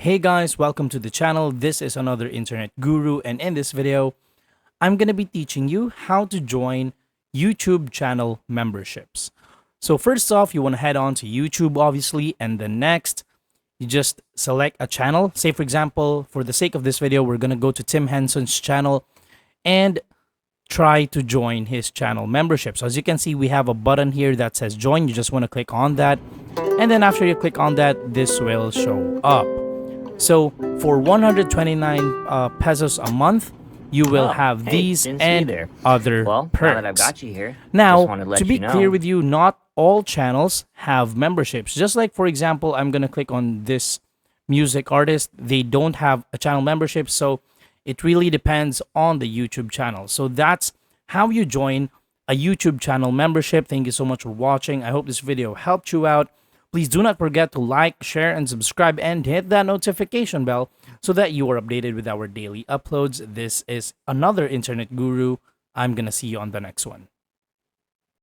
Hey guys, welcome to the channel. This is another internet guru, and in this video, I'm going to be teaching you how to join YouTube channel memberships. So first off, you want to head on to YouTube obviously, and then next, you just select a channel. Say for example, for the sake of this video, we're going to go to Tim Henson's channel and try to join his channel membership. So as you can see, we have a button here that says join. You just want to click on that. And then after you click on that, this will show up. So for 129 pesos a month, you will have these and other perks. Now that I've got you here, Now, just to be clear with you, not all channels have memberships. Just like, for example, I'm going to click on this music artist. They don't have a channel membership, so it really depends on the YouTube channel. So that's how you join a YouTube channel membership. Thank you so much for watching. I hope this video helped you out. Please do not forget to like, share, and subscribe, and hit that notification bell so that you are updated with our daily uploads. This is another internet guru. I'm going to see you on the next one.